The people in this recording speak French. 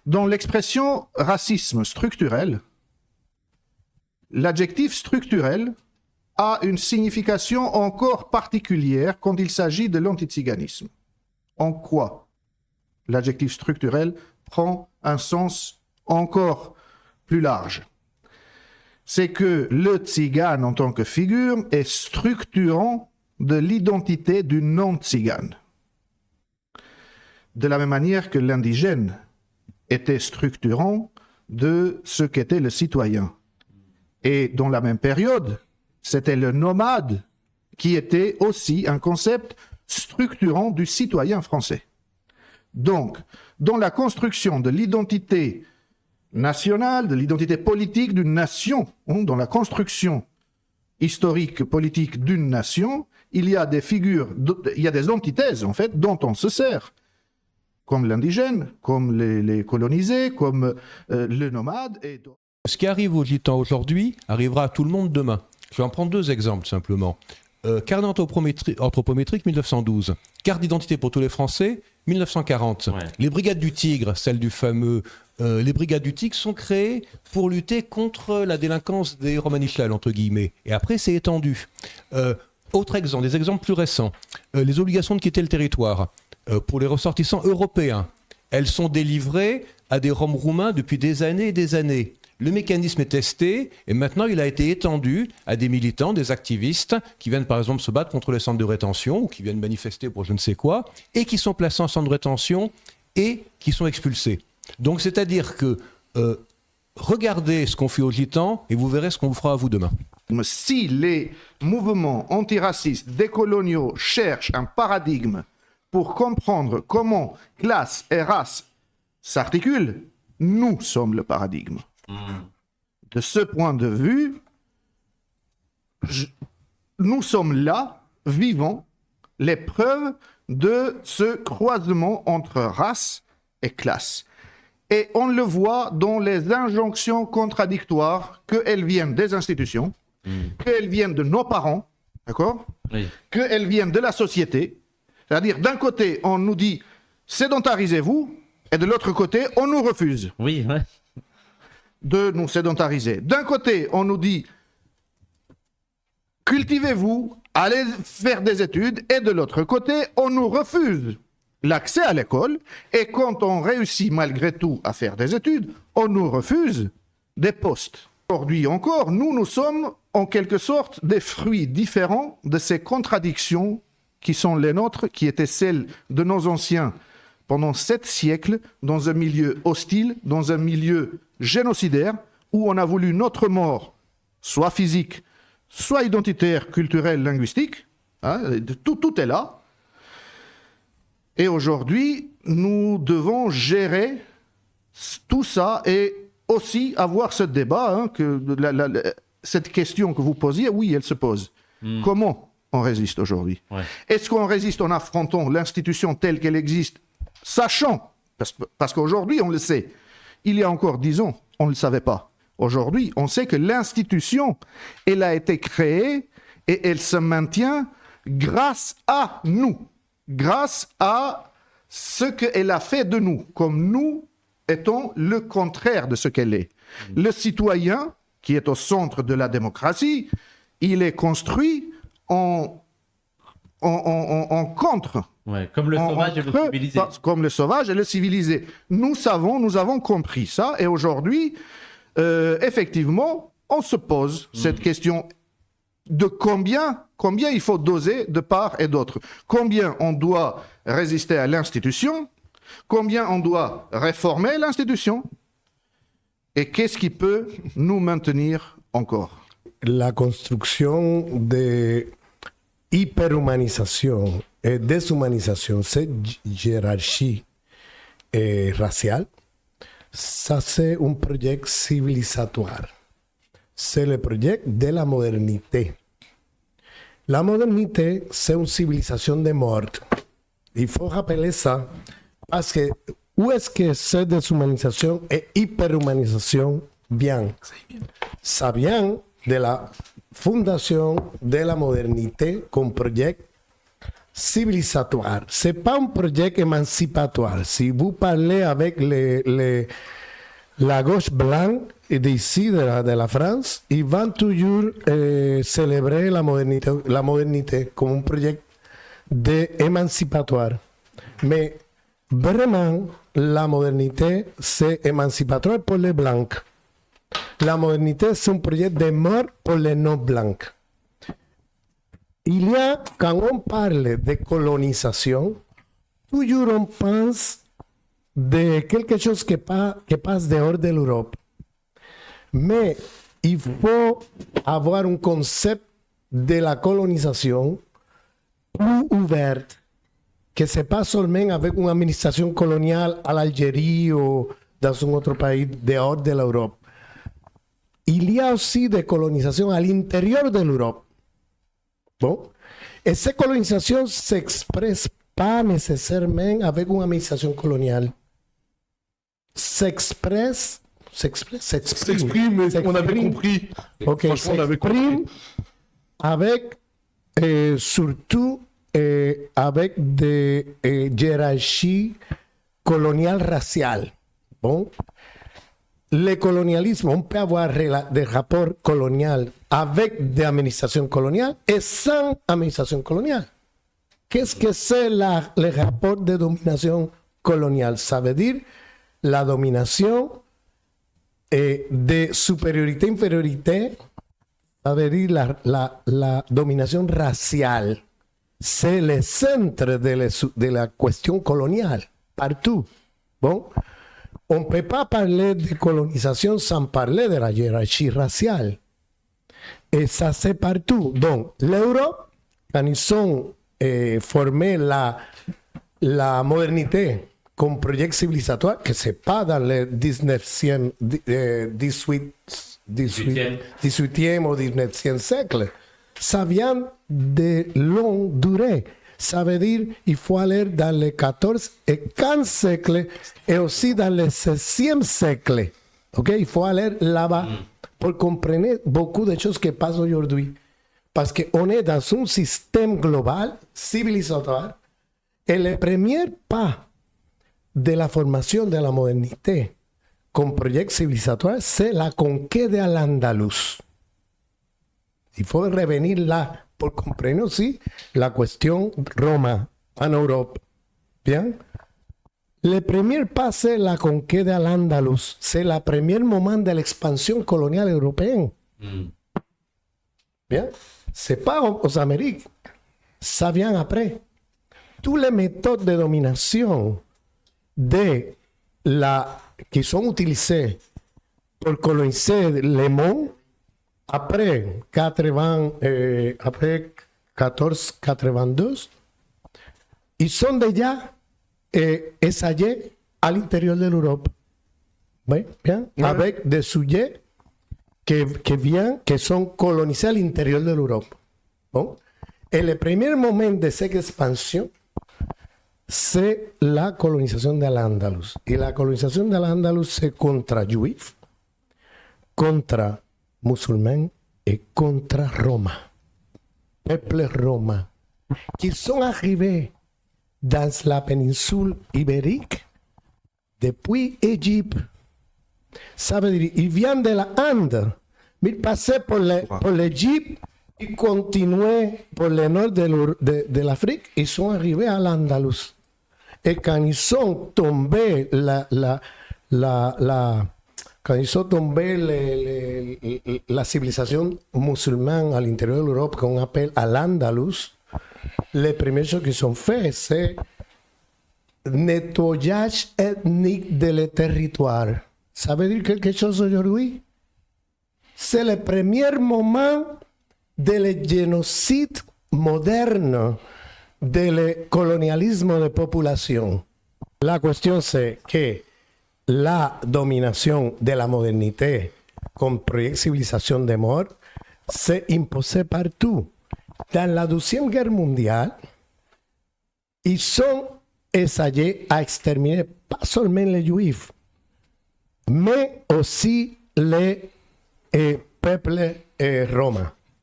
Dans l'expression racisme structurel, l'adjectif structurel a une signification encore particulière quand il s'agit de l'antiziganisme. En quoi l'adjectif structurel prend un sens encore plus large? C'est que le tzigane en tant que figure est structurant de l'identité du non-tzigane. De la même manière que l'indigène était structurant de ce qu'était le citoyen. Et dans la même période, c'était le nomade qui était aussi un concept structurant du citoyen français. Donc, dans la construction de l'identité nationale, de l'identité politique d'une nation, dans la construction historique politique d'une nation, il y a des figures, il y a des antithèses en fait dont on se sert, comme l'indigène, comme les colonisés, comme le nomade et d'autres. Ce qui arrive aux Gitans aujourd'hui arrivera à tout le monde demain. Je vais en prendre deux exemples simplement. Carnet anthropométrique 1912, carte d'identité pour tous les Français 1940. Ouais. Les brigades du Tigre, celles du fameux... les brigades du Tigre sont créées pour lutter contre la délinquance des Romanichal, entre guillemets. Et après, c'est étendu. Autre exemple, des exemples plus récents. Les obligations de quitter le territoire pour les ressortissants européens. Elles sont délivrées à des Roms roumains depuis des années et des années. Le mécanisme est testé et maintenant il a été étendu à des militants, des activistes qui viennent par exemple se battre contre les centres de rétention ou qui viennent manifester pour je ne sais quoi et qui sont placés en centre de rétention et qui sont expulsés. Donc c'est-à-dire que regardez ce qu'on fait aux Gitans et vous verrez ce qu'on vous fera à vous demain. Si les mouvements antiracistes décoloniaux cherchent un paradigme pour comprendre comment classe et race s'articulent, nous sommes le paradigme. De ce point de vue, nous sommes là, vivants, les preuves de ce croisement entre race et classe. Et on le voit dans les injonctions contradictoires, qu'elles viennent des institutions, qu'elles viennent de nos parents, d'accord ? Oui. Qu'elles viennent de la société. C'est-à-dire, d'un côté, on nous dit « sédentarisez-vous » et de l'autre côté, on nous refuse. Oui, ouais. De nous sédentariser. D'un côté, on nous dit « cultivez-vous, allez faire des études » et de l'autre côté, on nous refuse l'accès à l'école et quand on réussit malgré tout à faire des études, on nous refuse des postes. Aujourd'hui encore, nous sommes en quelque sorte des fruits différents de ces contradictions qui sont les nôtres, qui étaient celles de nos anciens pendant 7 siècles, dans un milieu hostile, dans un milieu génocidaire, où on a voulu notre mort, soit physique, soit identitaire, culturelle, linguistique. Hein, tout est là. Et aujourd'hui, nous devons gérer tout ça et aussi avoir ce débat, hein, cette question que vous posiez, oui, elle se pose. Comment on résiste aujourd'hui? Est-ce qu'on résiste en affrontant l'institution telle qu'elle existe, sachant, parce qu'aujourd'hui, on le sait, il y a encore 10 ans, on ne le savait pas. Aujourd'hui, on sait que l'institution, elle a été créée et elle se maintient grâce à nous, grâce à ce qu'elle a fait de nous, comme nous étant le contraire de ce qu'elle est. Le citoyen, qui est au centre de la démocratie, il est construit en contre. Ouais, comme le sauvage et le civilisé. Comme le sauvage et le civilisé. Nous avons compris ça et aujourd'hui, effectivement, on se pose cette question de combien il faut doser de part et d'autre. Combien on doit résister à l'institution, combien on doit réformer l'institution et qu'est-ce qui peut nous maintenir encore. La construction de hyperhumanisation et déshumanisation, cette hiérarchie raciale, ça c'est un projet civilisatoire. C'est le projet de la modernité. La modernité, c'est une civilisation de mort. Il faut rappeler ça parce que où est-ce que cette déshumanisation et hyperhumanisation vient? Ça vient de la fondation de la modernité comme projet civilisatoire. Ce n'est pas un projet émancipatoire. Si vous parlez avec la gauche blanche d'ici, de la France, ils vont toujours célébrer la modernité comme un projet émancipatoire. Mais vraiment, la modernité, c'est émancipatoire pour les blancs. La modernité, c'est un projet de mort pour les non-blancs. Il y a, quand on parle de colonisation, toujours on pense de quelque chose qui passe dehors de l'Europe. Mais il faut avoir un concept de la colonisation plus ouvert, que ce n'est pas seulement avec une administration coloniale à l'Algérie ou dans un autre pays dehors de l'Europe. Il y a aussi des colonisations à l'intérieur de l'Europe. Bon, et cette colonisation ne s'expresse pas nécessairement avec une administration coloniale. S'exprime, on avait compris. Ok, Franchement, on avait compris. avec, surtout, avec des hiérarchies coloniales raciales. Bon, le colonialisme, on peut avoir des rapports coloniaux avec des administrations coloniales et sans administration coloniale. Qu'est-ce que c'est le rapport de domination coloniale? Ça veut dire la domination de supériorité-infériorité, ça veut dire la domination raciale. C'est le centre de la question coloniale, partout. Bon, on ne peut pas parler de colonisation sans parler de la hiérarchie raciale. Et ça, c'est partout. Donc, l'Europe, quand ils ont formé la modernité comme projet civilisatoire, que ce n'est pas dans le 18e ou 19e siècle, ça vient de longue durée. Ça veut dire qu'il faut aller dans le 14 et 15 siècles et aussi dans le 16e siècle. Okay? Il faut aller là-bas pour comprendre beaucoup de choses qui passent aujourd'hui. Parce qu'on est dans un système global, civilisatoire, et le premier pas de la formation de la modernité comme projet civilisatoire, c'est la conquête de l'Andalus. Il faut revenir là pour comprendre aussi la question Roma en Europe. Bien. Le premier pas, c'est la conquête de l'Andalus. C'est le premier moment de l'expansion coloniale européenne. Bien. C'est pas aux Amériques. Ça vient après. Toutes les méthodes de domination qui sont utilisées pour coloniser le monde après 1492, ils sont déjà essayés à l'intérieur de l'Europe. Oui, bien, ouais. Avec des sujets qui sont colonisés à l'intérieur de l'Europe. Bon. Et le premier moment de cette expansion, c'est la colonisation de l'Andalus. Et la colonisation de l'Andalus, c'est contre juifs, contre musulmans et contre Roma. Peuple romain, qui sont arrivés dans la péninsule ibérique depuis Égypte. Ça veut dire qu'ils viennent de la Inde, mais ils passaient pour l'Égypte, ils continuaient pour le nord de l'Afrique, ils sont arrivés à l'Andalus. Et quand ils sont tombés, quand ils sont tombés la civilisation musulmane à l'intérieur de l'Europe, qu'on appelle à l'Andalus, les premières choses qu'ils ont fait, c'est nettoyage ethnique de le territoire. Ça veut dire quelque chose aujourd'hui? C'est le premier moment du génocide moderne, du colonialisme de population. La question, c'est que la domination de la modernité comme civilisation de mort s'est imposée partout. Dans la Deuxième Guerre mondiale, ils ont essayé à exterminer pas seulement les juifs, mais aussi les peuples romains.